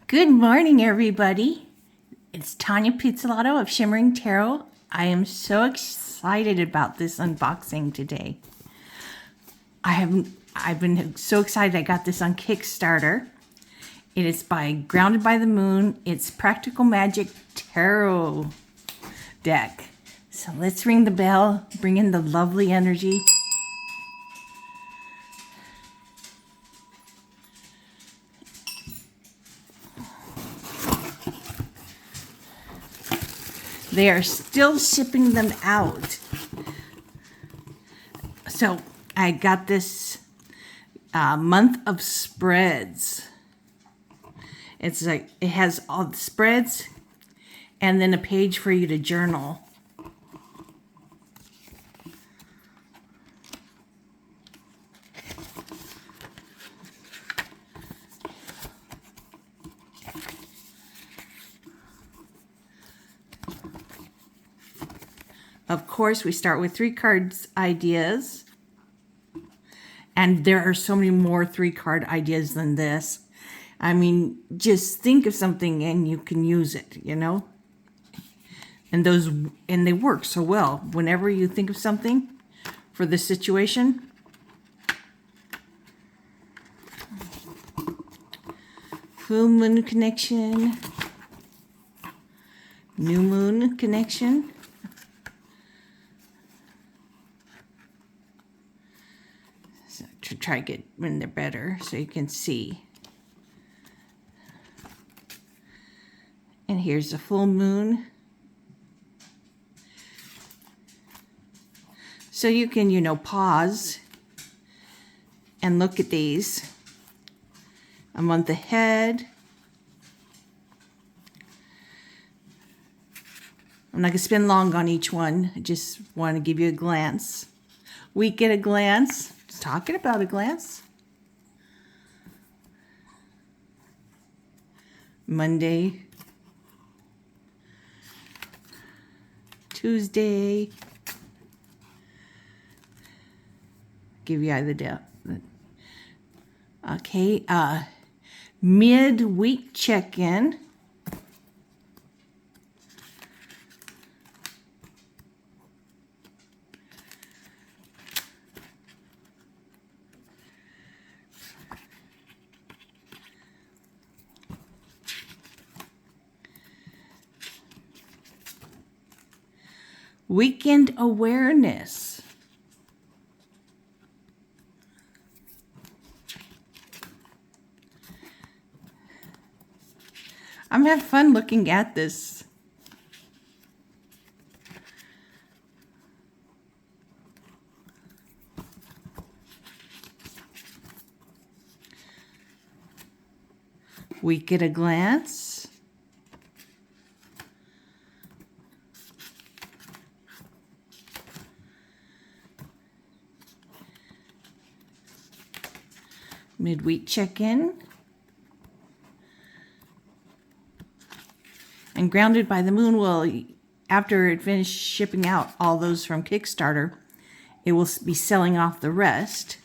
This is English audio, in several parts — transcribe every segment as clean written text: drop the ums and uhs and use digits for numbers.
Good morning, everybody. It's Tanya Pizzolato of Shimmering Tarot. I am so excited about this unboxing today. I've been so excited I got this on Kickstarter. It is by Grounded by the Moon. It's Practical Magic Tarot deck. So let's ring the bell, bring in the lovely energy. They are still shipping them out. So I got this month of spreads. It's like it has all the spreads and then a page for you to journal. Of course, we start with 3 cards ideas. And there are so many more 3-card ideas than this. I mean, just think of something and you can use it, you know? And they work so well. Whenever you think of something for the situation. Full moon connection. New moon connection. To try to get when they're better so you can see. And here's the full moon. So you can, pause and look at these a month ahead. I'm not going to spend long on each one. I just want to give you a glance. Week at a glance. Talking about a glance. Monday, Tuesday. Give you either day. Okay, mid-week check-in. Weekend awareness. I'm having fun looking at this. Week at a glance. Midweek check-in. And Grounded by the Moon will, after it finishes shipping out all those from Kickstarter, it will be selling off the rest.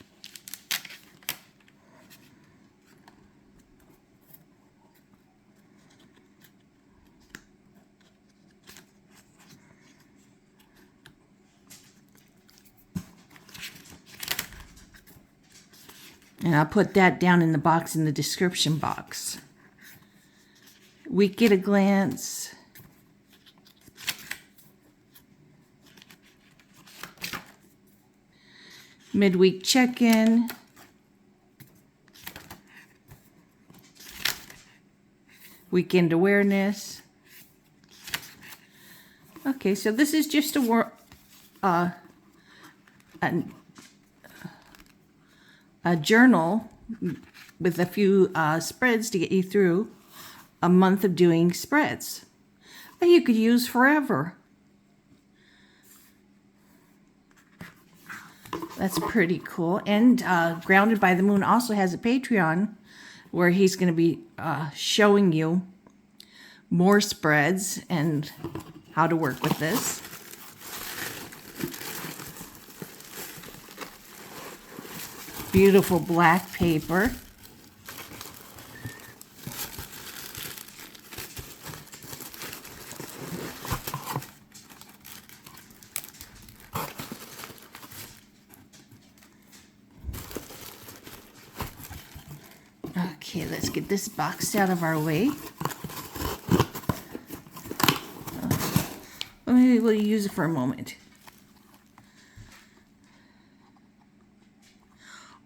And I'll put that down in the box in the description box. Week at a glance. Midweek check-in. Weekend awareness. Okay, so this is just a journal with a few spreads to get you through a month of doing spreads that you could use forever. That's pretty cool. And Grounded by the Moon also has a Patreon where he's going to be showing you more spreads and how to work with this. Beautiful black paper. Okay, let's get this box out of our way. Maybe we'll use it for a moment.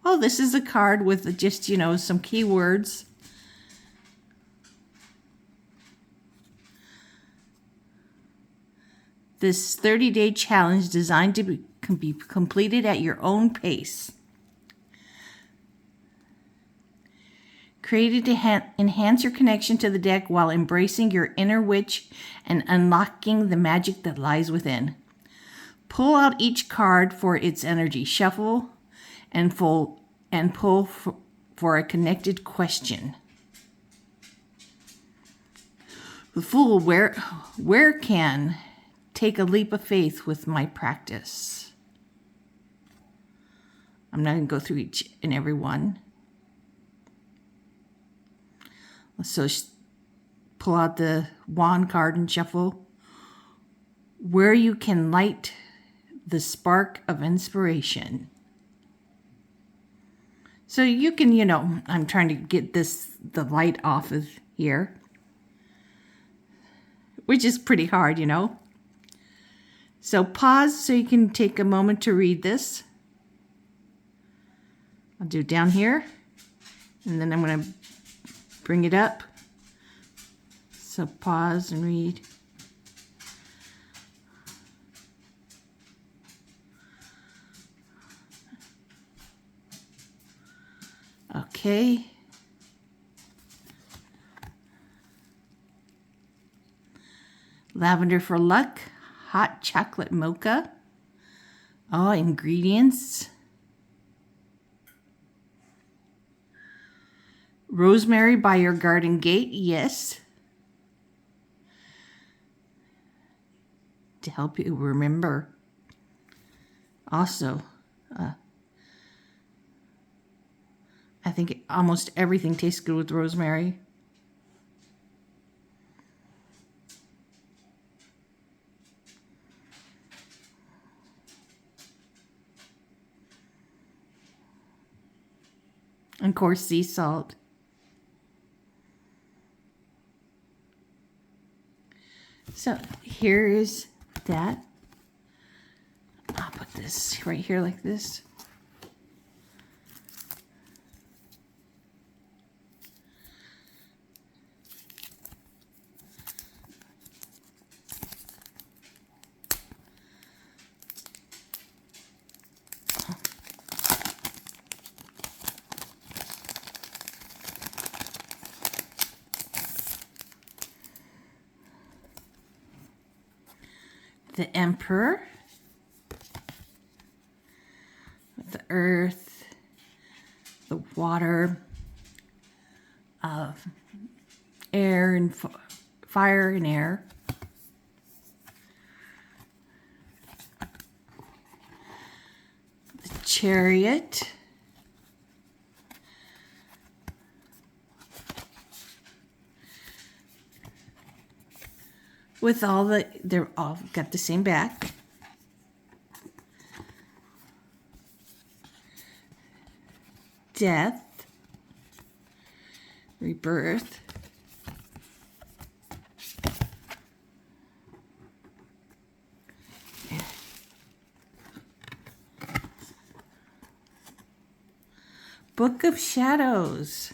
Oh, this is a card with just, some keywords. This 30-day challenge designed to can be completed at your own pace. Created to enhance your connection to the deck while embracing your inner witch and unlocking the magic that lies within. Pull out each card for its energy. Shuffle and pull for a connected question. The Fool, where can take a leap of faith with my practice? I'm not going to go through each and every one. So pull out the wand card and shuffle. Where you can light the spark of inspiration. So you can, I'm trying to get the light off of here, which is pretty hard, So pause so you can take a moment to read this. I'll do it down here, and then I'm going to bring it up. So pause and read. Okay. Lavender for luck. Hot chocolate mocha. Oh, ingredients. Rosemary by your garden gate. Yes. To help you remember. Also, I think almost everything tastes good with rosemary. And of course, sea salt. So here is that. I'll put this right here like this. The Emperor, with the earth, the water, air and fire and air. The Chariot. With they're all got the same back. Death. Rebirth. Book of Shadows.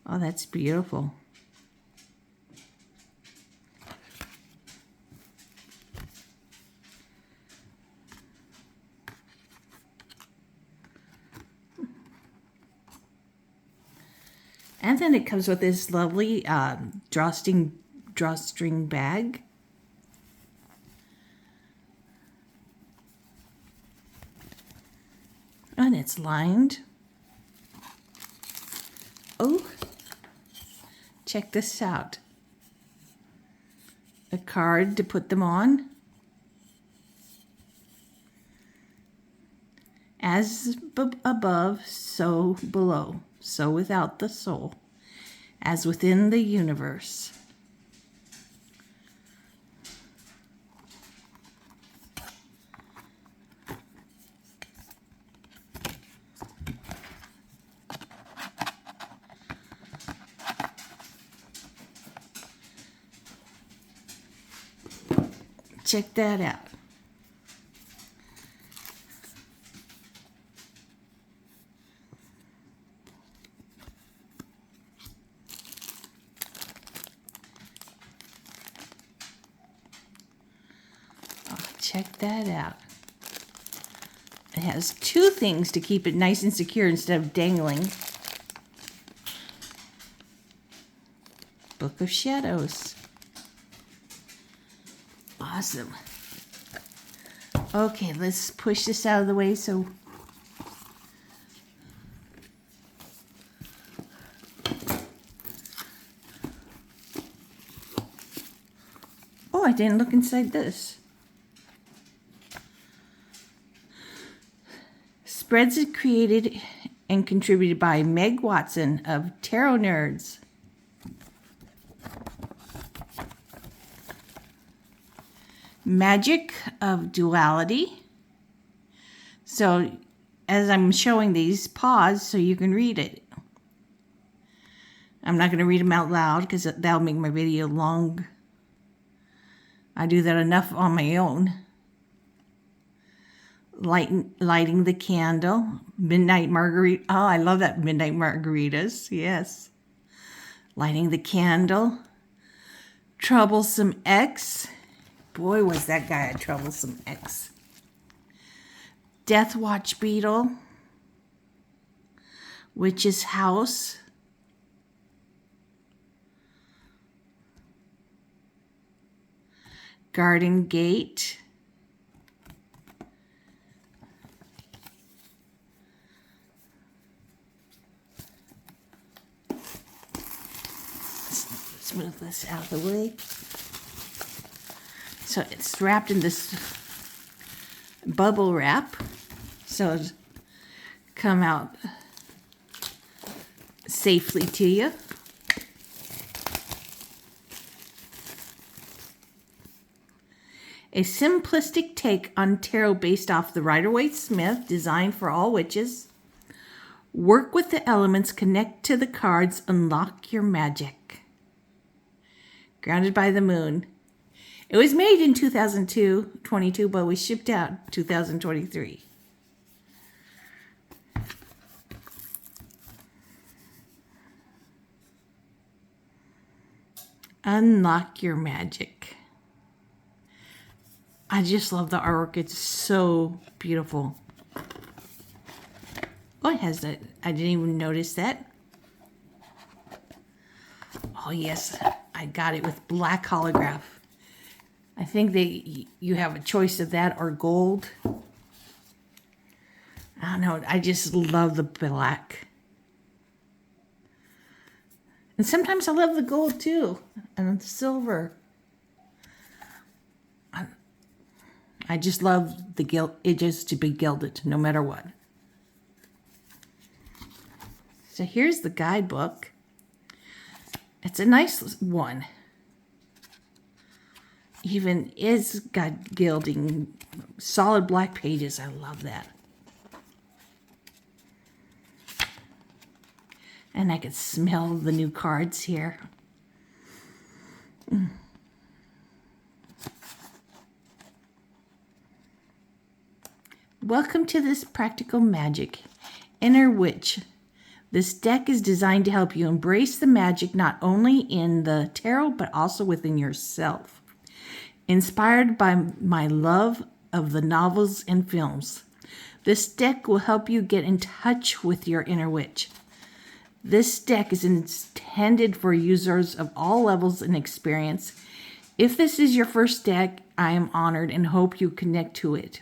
Oh, that's beautiful. And then it comes with this lovely drawstring bag. And it's lined. Oh, check this out. A card to put them on. As above, so below. So without the soul, as within the universe. check that out. Check that out. It has two things to keep it nice and secure instead of dangling. Book of Shadows. Awesome. Okay, let's push this out of the way so oh, I didn't look inside this. Spreads is created and contributed by Meg Watson of Tarot Nerds. Magic of Duality. So as I'm showing these, pause so you can read it. I'm not going to read them out loud because that'll make my video long. I do that enough on my own. Lighting the candle. Midnight margarita. Oh, I love that. Midnight margaritas. Yes. Lighting the candle. Troublesome X. Boy, was that guy a troublesome X. Death Watch Beetle. Witch's House. Garden Gate. Let's move this out of the way. So it's wrapped in this bubble wrap, so it'll come out safely to you. A simplistic take on tarot based off the Rider-Waite-Smith, designed for all witches. Work with the elements, connect to the cards, unlock your magic. Grounded by the Moon. It was made in 2022, but we shipped out 2023. Unlock your magic. I just love the artwork. It's so beautiful. Oh, it has that. I didn't even notice that. Oh, yes. I got it with black holograph. I think you have a choice of that or gold. I don't know. I just love the black. And sometimes I love the gold too. And the silver. I just love the it just to be gilded no matter what. So here's the guidebook. It's a nice one. Even is got gilding, solid black pages. I love that. And I can smell the new cards here. Welcome to this practical magic, Inner Witch. This deck is designed to help you embrace the magic not only in the tarot, but also within yourself. Inspired by my love of the novels and films, this deck will help you get in touch with your inner witch. This deck is intended for users of all levels and experience. If this is your first deck, I am honored and hope you connect to it.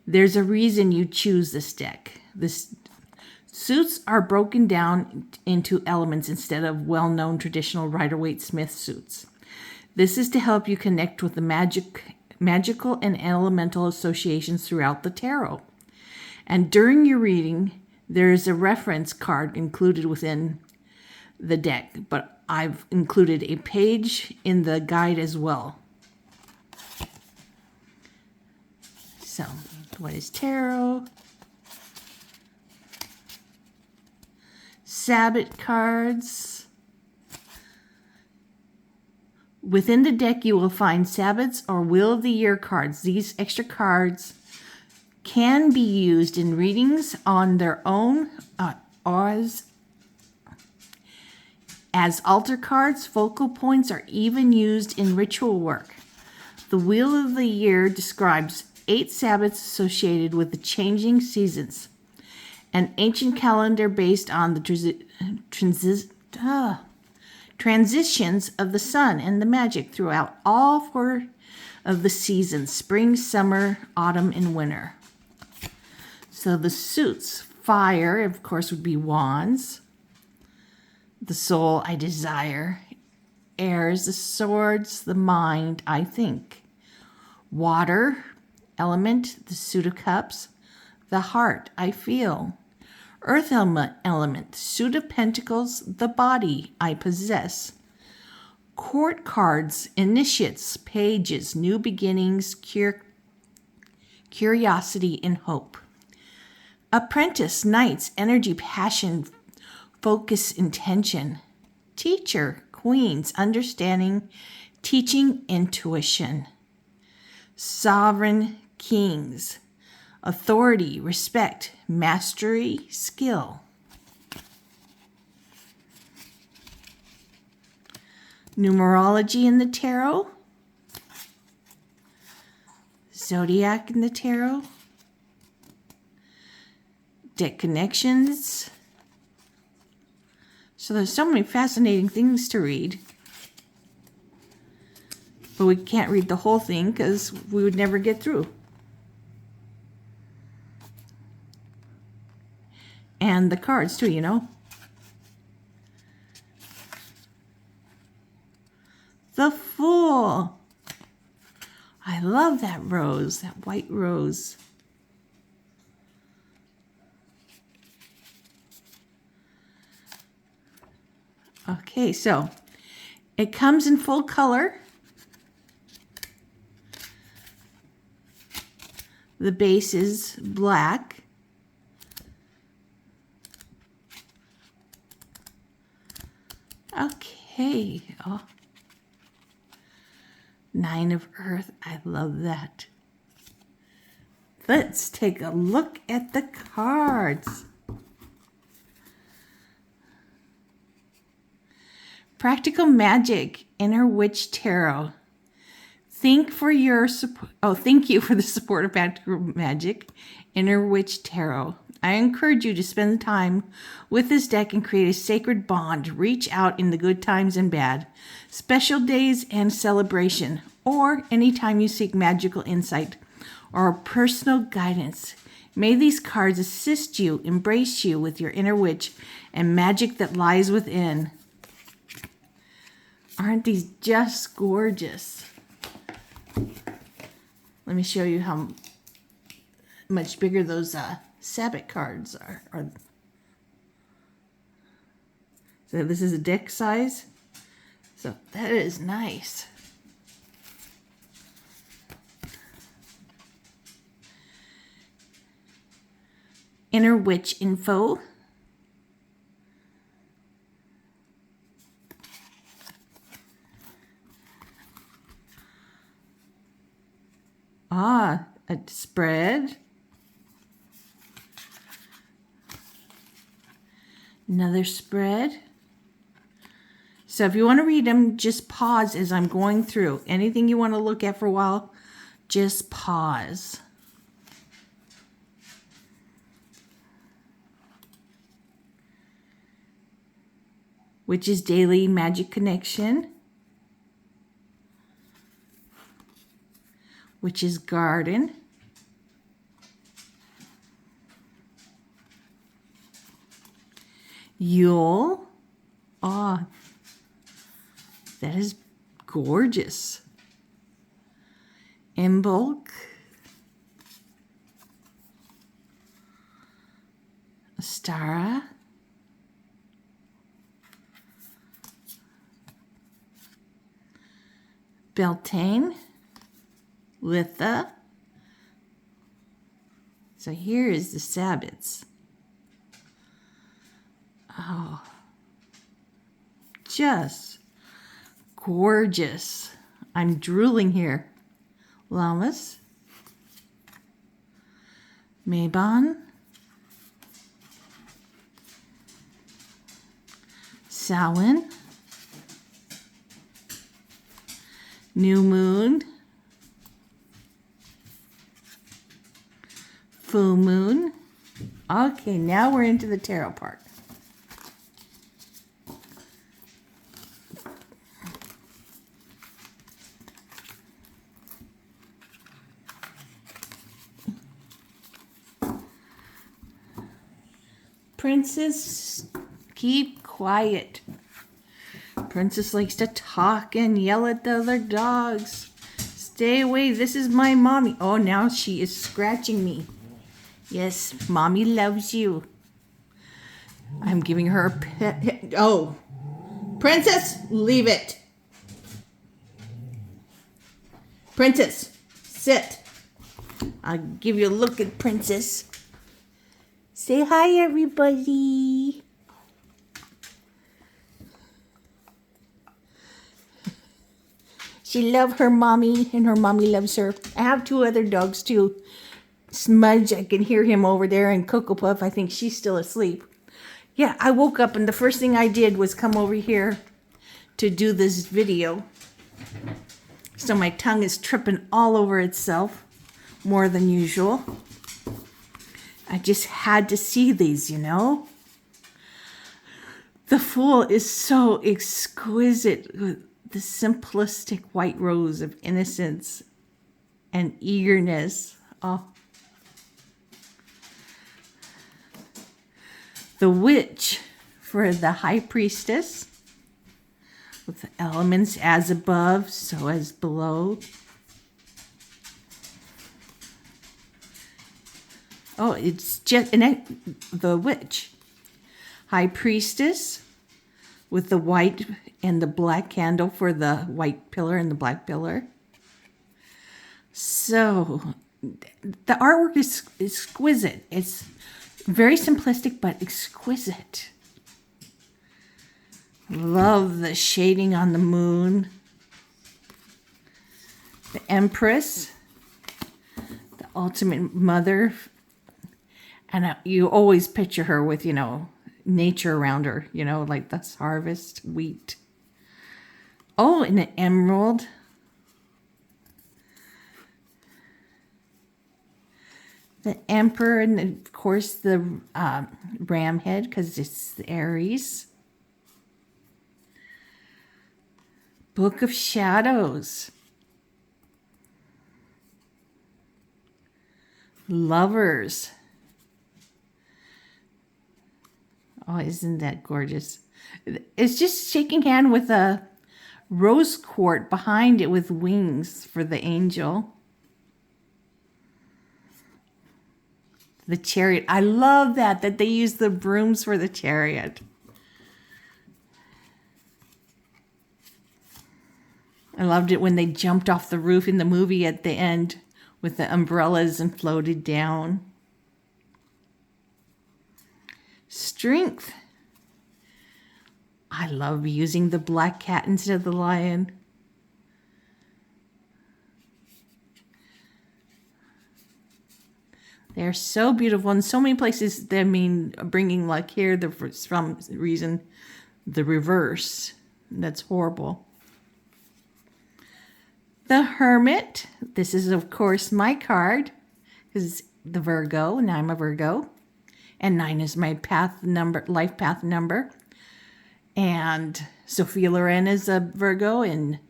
There's a reason you choose this deck. This suits are broken down into elements instead of well-known traditional Rider-Waite-Smith suits. This is to help you connect with the magical and elemental associations throughout the tarot. And during your reading, there is a reference card included within the deck, but I've included a page in the guide as well. So, what is tarot? Sabbat cards. Within the deck, you will find Sabbats or Wheel of the Year cards. These extra cards can be used in readings on their own or as altar cards, focal points, or even used in ritual work. The Wheel of the Year describes 8 Sabbats associated with the changing seasons, an ancient calendar based on the transitions of the sun and the magic throughout all 4 of the seasons: spring, summer, autumn, and winter. So the suits: fire, of course, would be wands. The soul, I desire. Airs, the swords, the mind, I think. Water element, the suit of cups. The heart, I feel. Earth element, suit of pentacles, the body, I possess. Court cards, initiates, pages, new beginnings, curiosity, and hope. Apprentice, knights, energy, passion, focus, intention. Teacher, queens, understanding, teaching, intuition. Sovereign, kings, authority, respect, mastery, skill. Numerology in the tarot. Zodiac in the tarot. Deck connections. So there's so many fascinating things to read. But we can't read the whole thing because we would never get through. And the cards too, you know. The Fool. I love that rose, that white rose. Okay, so it comes in full color. The base is black. Okay. Oh. 9 of Earth. I love that. Let's take a look at the cards. Practical Magic, Inner Witch Tarot. Thank you for the support of Practical Magic, Inner Witch Tarot. I encourage you to spend the time with this deck and create a sacred bond. Reach out in the good times and bad, special days and celebration, or anytime you seek magical insight or personal guidance. May these cards assist you, embrace you with your inner witch and magic that lies within. Aren't these just gorgeous? Let me show you how much bigger those Sabbat cards are. So this is a deck size. So that is nice. Inner Witch info. A spread. Another spread. So if you want to read them, just pause as I'm going through. Anything you want to look at for a while, just pause. Which is Daily Magic Connection. Which is Garden. Yule. Ah, that is gorgeous. Imbolc. Astara. Beltane. Litha. So here is the Sabbats. Oh, just gorgeous. I'm drooling here. Llamas. Mabon. Samhain. New moon. Full moon. Okay, now we're into the tarot part. Princess, keep quiet. Princess likes to talk and yell at the other dogs. Stay away, this is my mommy. Oh, now she is scratching me. Yes, mommy loves you. I'm giving her a pet. Oh, Princess, leave it. Princess, sit. I'll give you a look at Princess. Say hi, everybody. She loves her mommy, and her mommy loves her. I have two other dogs, too. Smudge, I can hear him over there, and Cocoa Puff, I think she's still asleep. Yeah, I woke up, and the first thing I did was come over here to do this video. So my tongue is tripping all over itself, more than usual. I just had to see these, you know. The Fool is so exquisite. The simplistic white rose of innocence and eagerness. Oh. The Witch for the High Priestess, with the elements as above, so as below. Oh, it's just the Witch. High Priestess with the white and the black candle for the white pillar and the black pillar. So the artwork is exquisite. It's very simplistic but exquisite. Love the shading on the moon. The Empress, the ultimate mother. And you always picture her with, you know, nature around her, you know, like this harvest, wheat. Oh, and an emerald. The Emperor, and of course the ram head, because it's the Aries. Book of Shadows. Lovers. Oh, isn't that gorgeous? It's just shaking hand with a rose quartz behind it with wings for the angel. The Chariot. I love that they use the brooms for the chariot. I loved it when they jumped off the roof in the movie at the end with the umbrellas and floated down. Strength. I love using the black cat instead of the lion. They're so beautiful in so many places. I mean, bringing like here, for some reason, the reverse. That's horrible. The Hermit. This is, of course, my card. Because the Virgo, and I'm a Virgo. And 9 is my path number, life path number. And Sophia Loren is a Virgo. And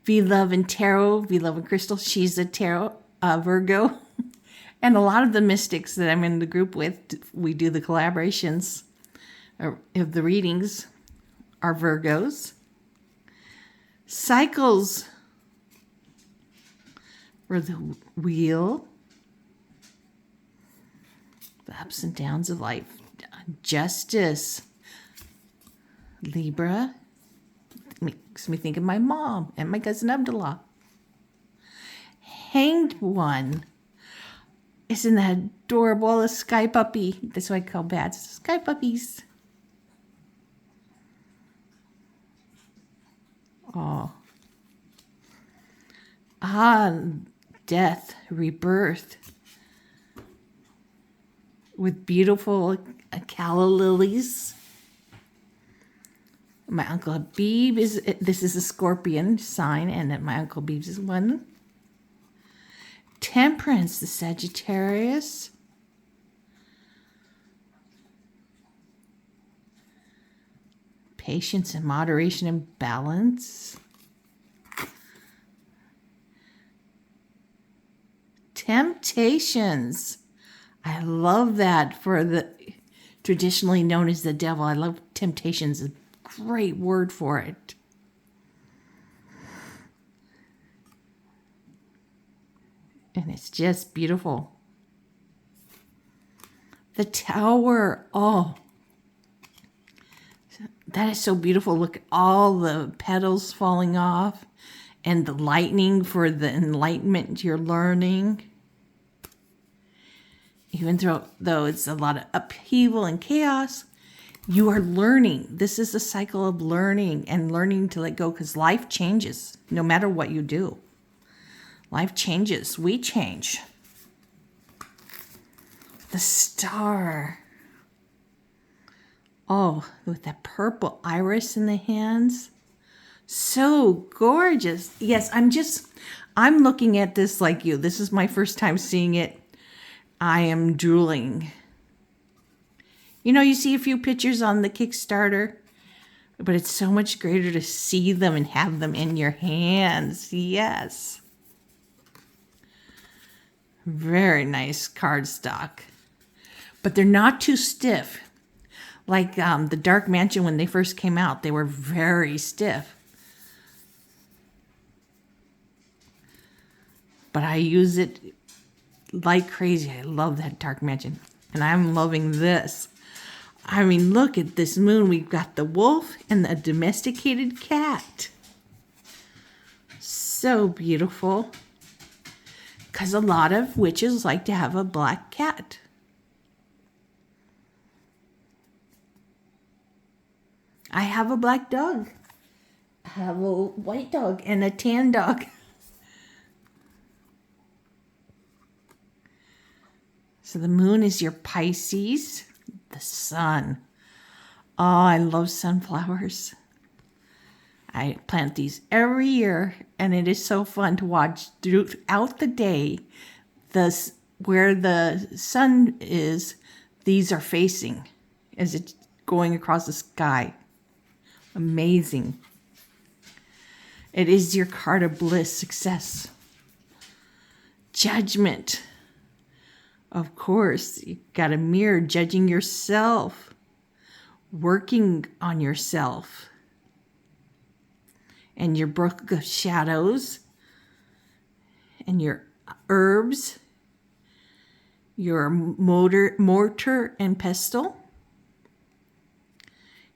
V Love and Tarot, V Love and Crystal, she's a Tarot Virgo. And a lot of the mystics that I'm in the group with, we do the collaborations of the readings, are Virgos. Cycles for the wheel. The ups and downs of life. Justice. Libra. Makes me think of my mom and my cousin Abdullah. Hanged One. Isn't that adorable? A sky puppy. That's what I call bats. Sky puppies. Oh. Ah, death, rebirth. With beautiful calla lilies. My Uncle Habib this is a Scorpion sign, and my Uncle Habib's is one. Temperance, the Sagittarius. Patience and moderation and balance. Temptations. I love that for the traditionally known as the devil. I love temptations. A great word for it. And it's just beautiful. The Tower. Oh, that is so beautiful. Look at all the petals falling off and the lightning for the enlightenment you're learning. Even though it's a lot of upheaval and chaos, you are learning. This is a cycle of learning and learning to let go, because life changes no matter what you do. Life changes. We change. The Star. Oh, with that purple iris in the hands. So gorgeous. Yes, I'm looking at this like you. This is my first time seeing it. I am drooling. You know, you see a few pictures on the Kickstarter, but it's so much greater to see them and have them in your hands. Yes. Very nice cardstock. But they're not too stiff. Like the Dark Mansion, when they first came out, they were very stiff. But I use it like crazy. I love that Dark Mansion. And I'm loving this. I mean, look at this moon. We've got the wolf and the domesticated cat. So beautiful. Because a lot of witches like to have a black cat. I have a black dog. I have a white dog and a tan dog. So the moon is your Pisces. The sun. Oh, I love sunflowers. I plant these every year, and it is so fun to watch throughout the day. Where the sun is, these are facing as it's going across the sky. Amazing. It is your card of bliss, success. Judgment. Of course, you got a mirror, judging yourself, working on yourself, and your book of shadows, and your herbs, your mortar and pestle.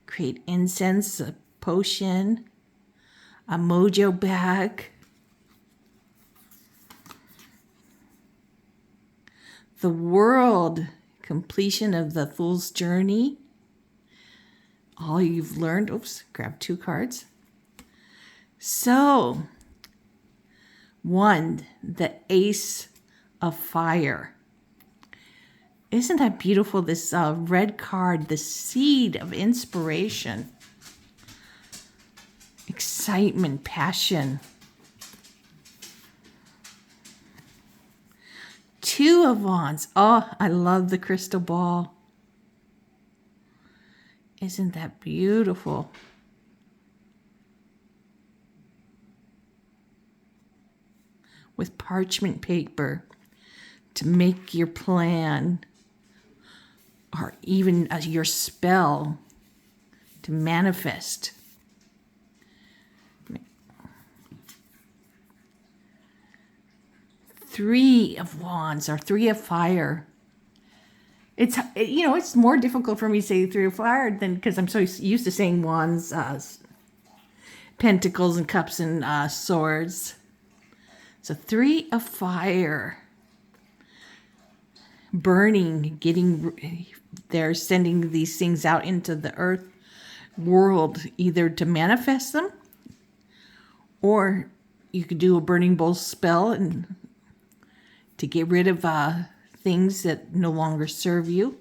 Create incense, a potion, a mojo bag. The world, completion of the Fool's Journey. All you've learned. Oops, grab 2 cards. So, 1, the Ace of Fire. Isn't that beautiful? This red card, the seed of inspiration, excitement, passion. 2 of Wands. Oh, I love the crystal ball. Isn't that beautiful? With parchment paper to make your plan, or even your spell to manifest. 3 of Wands, or 3 of Fire. It's more difficult for me to say 3 of Fire than, because I'm so used to saying Wands, Pentacles and Cups and Swords. So 3 of Fire. Burning, they're sending these things out into the earth world, either to manifest them Or you could do a burning bowl spell and to get rid of things that no longer serve you,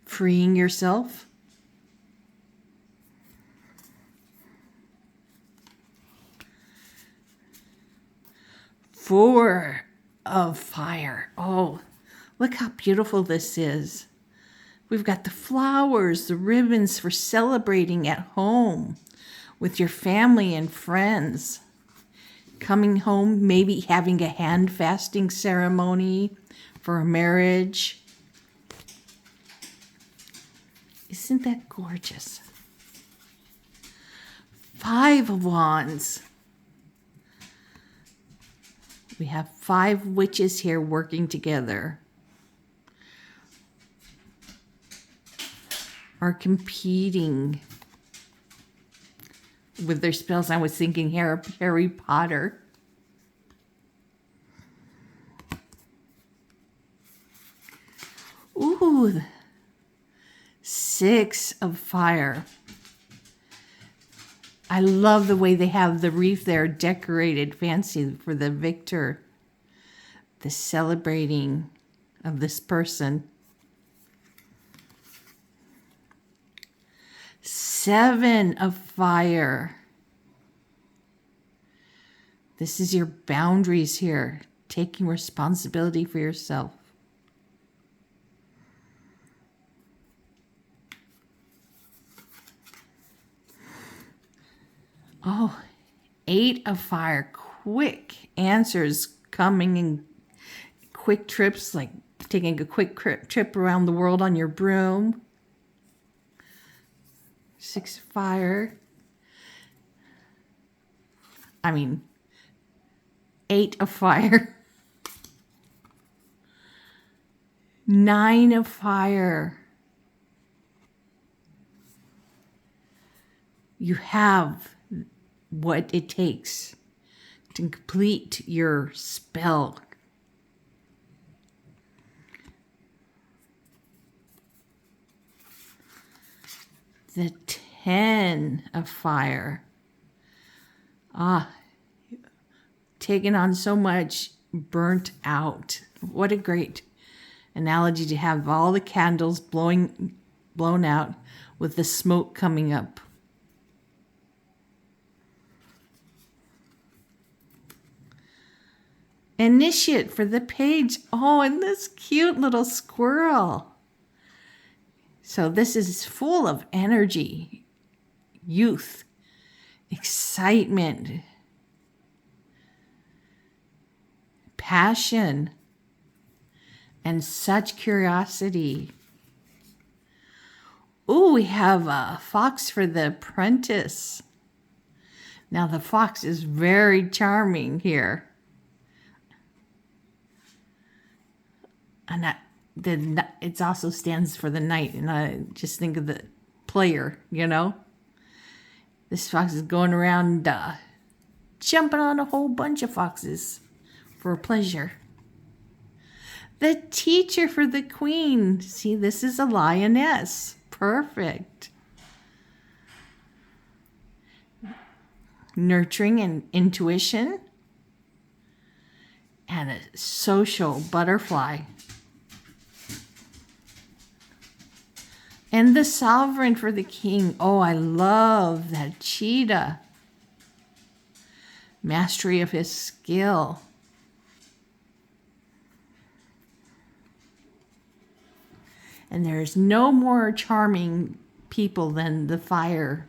freeing yourself. Four of fire. Oh, look how beautiful this is. We've got the flowers, the ribbons for celebrating at home with your family and friends. Coming home, maybe having a hand fasting ceremony for a marriage. Isn't that gorgeous? Five of Wands. We have 5 witches here working together. Are competing with their spells. I was thinking Harry Potter. Ooh, 6 of fire. I love the way they have the wreath there decorated fancy for the victor. The celebrating of this person. 7 of fire. This is your boundaries here. Taking responsibility for yourself. Oh, 8 of fire. Quick answers coming in quick trips, like taking a quick trip around the world on your broom. 6 of fire. 8 of fire. 9 of fire. You have what it takes to complete your spell. The 10 of fire. Taking on so much, burnt out. What a great analogy to have all the candles blown out with the smoke coming up. Initiate for the page. Oh, and this cute little squirrel. So this is full of energy, youth, excitement, passion, and such curiosity. Ooh, we have a fox for the apprentice. Now the fox is very charming here. And it also stands for the knight. And I just think of the player, you know. This fox is going around jumping on a whole bunch of foxes for pleasure. The teacher for the queen. See, this is a lioness. Perfect. Nurturing and intuition. And a social butterfly. And the sovereign for the king. Oh, I love that cheetah. Mastery of his skill. And there's no more charming people than the fire.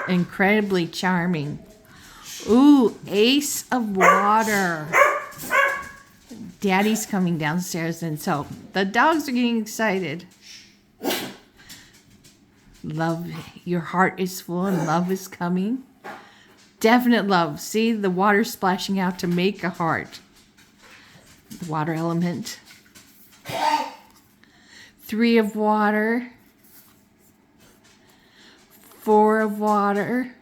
Incredibly charming. Ooh, ace of water. Daddy's coming downstairs, and so the dogs are getting excited. Love, your heart is full and love is coming. Definite love. See the water splashing out to make a heart. The water element. 3 of water. 4 of water.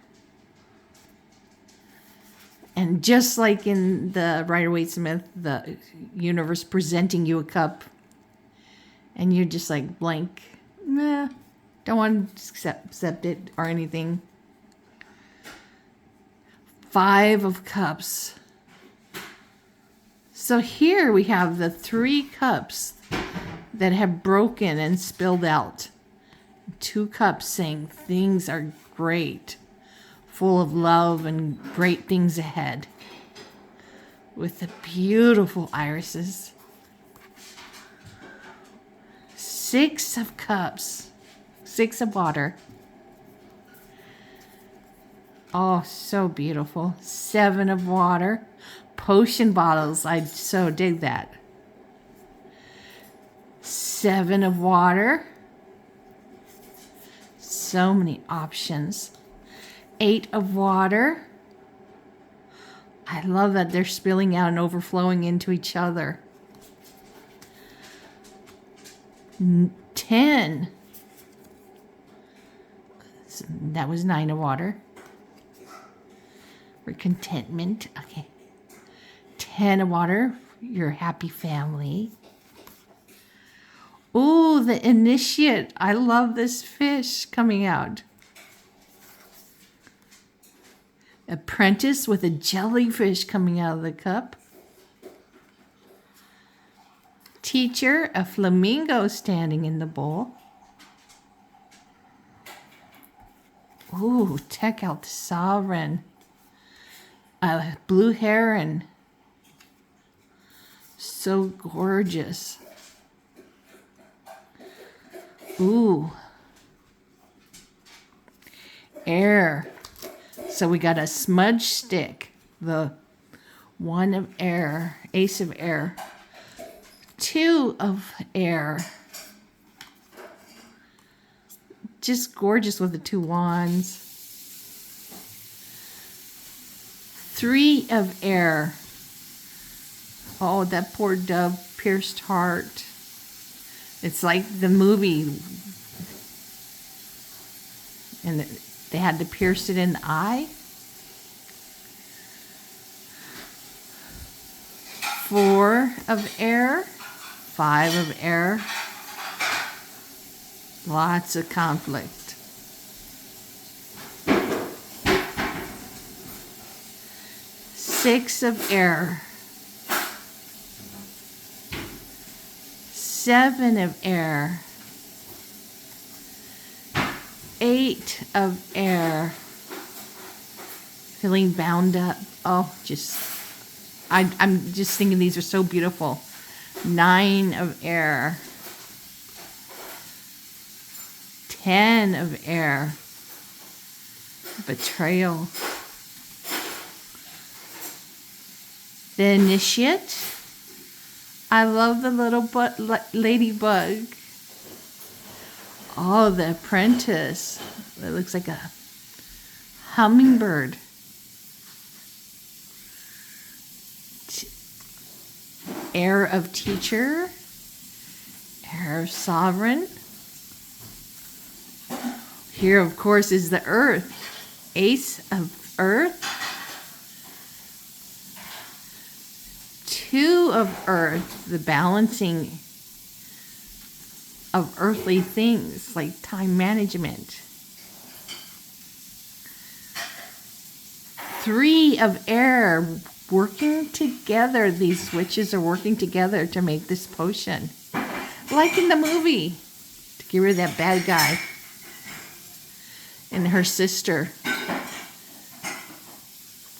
And just like in the Rider-Waite-Smith, the universe presenting you a cup, and you're just like blank, nah, don't want to accept it or anything. 5 of Cups. So here we have the 3 cups that have broken and spilled out. 2 cups saying things are great, full of love and great things ahead. With the beautiful irises. 6 of Cups. 6 of water. Oh, so beautiful. 7 of water. Potion bottles. I so dig that. 7 of water. So many options. 8 of water. I love that they're spilling out and overflowing into each other. 10. That was 9 of water. For contentment. Okay. 10 of water. Your happy family. Ooh, the initiate. I love this fish coming out. Apprentice with a jellyfish coming out of the cup. Teacher, a flamingo standing in the bowl. Ooh, check out the sovereign. A blue heron. So gorgeous. Ooh. Air. So we got a smudge stick. The 1 of air. Ace of air. 2 of air. Just gorgeous with the 2 wands. 3 of air. Oh, that poor dove pierced heart. It's like the movie. And they had to pierce it in the eye. 4 of air. 5 of air. Lots of conflict. 6 of air. 7 of air. 8 of air. Feeling bound up. Oh, I'm just thinking these are so beautiful. 9 of air. 10 of air. Betrayal. The initiate. I love the little ladybug. Oh, the apprentice. It looks like a hummingbird. Heir of teacher. Heir of sovereign. Here, of course, is the earth. Ace of earth. 2 of earth. The balancing of earthly things like time management. 3 of air. Working together. These witches are working together to make this potion. Like in the movie. To get rid of that bad guy. And her sister.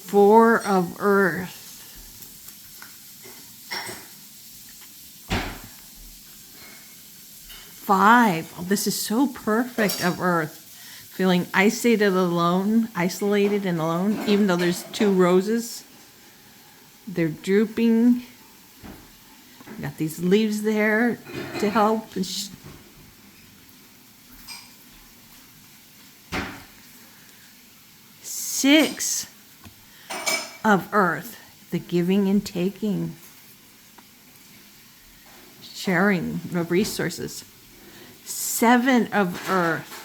4 of earth. 5. Oh, this is so perfect of earth. Feeling isolated and alone, even though there's 2 roses. They're drooping. Got these leaves there to help. 6 of earth. The giving and taking. Sharing of resources. 7 of earth.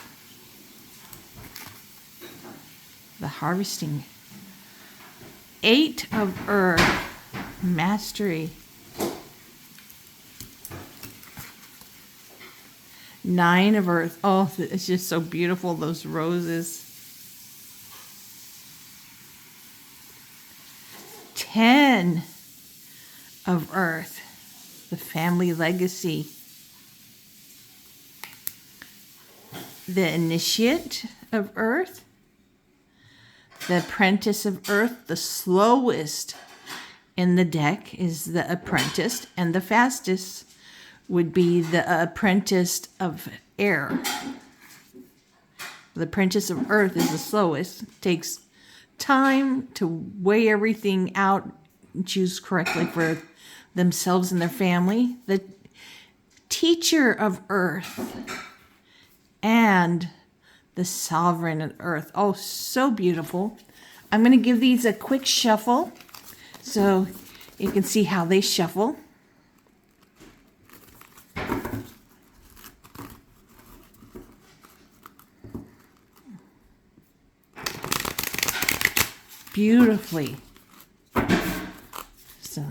The harvesting. 8 of earth. Mastery. 9 of earth. Oh, it's just so beautiful, those roses. 10 of Earth, the family legacy. The Initiate of Earth, the Apprentice of Earth. The slowest in the deck is the Apprentice, and the fastest would be the Apprentice of Air. The Apprentice of Earth is the slowest. It takes time to weigh everything out and choose correctly for themselves and their family. The Teacher of Earth and the Sovereign of Earth. Oh, so beautiful. I'm going to give these a quick shuffle so you can see how they shuffle. Beautifully. So,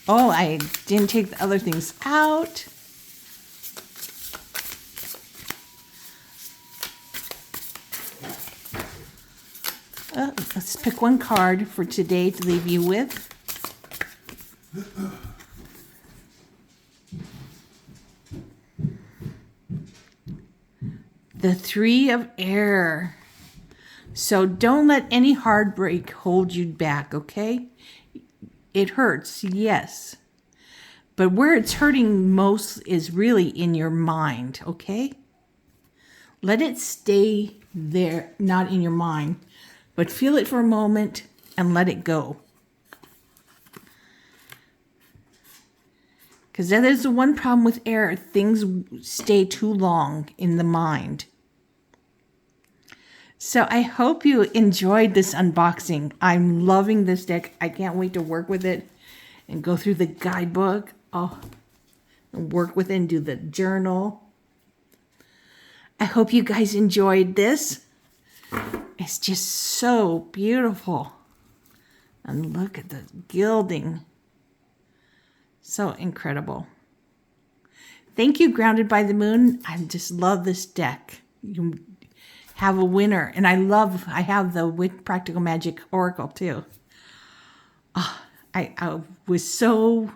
oh, I didn't take the other things out. Let's pick one card for today to leave you with. The Three of Air. So don't let any heartbreak hold you back, okay? It hurts, yes. But where it's hurting most is really in your mind, okay? Let it stay there, not in your mind, but feel it for a moment and let it go. Because that is the one problem with air. Things stay too long in the mind. So I hope you enjoyed this unboxing. I'm loving this deck. I can't wait to work with it and go through the guidebook. Oh, and work with it and do the journal. I hope you guys enjoyed this. It's just so beautiful. And look at the gilding. So incredible. Thank you, Grounded by the Moon. I just love this deck. You have a winner. And I have the Practical Magic Oracle too. Oh, I was so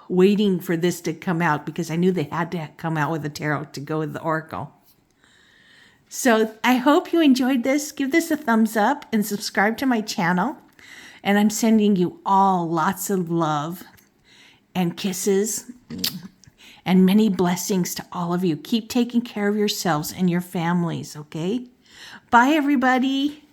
waiting for this to come out because I knew they had to come out with a tarot to go with the Oracle. So I hope you enjoyed this. Give this a thumbs up and subscribe to my channel. And I'm sending you all lots of love and kisses and many blessings to all of you. Keep taking care of yourselves and your families, okay? Bye, everybody.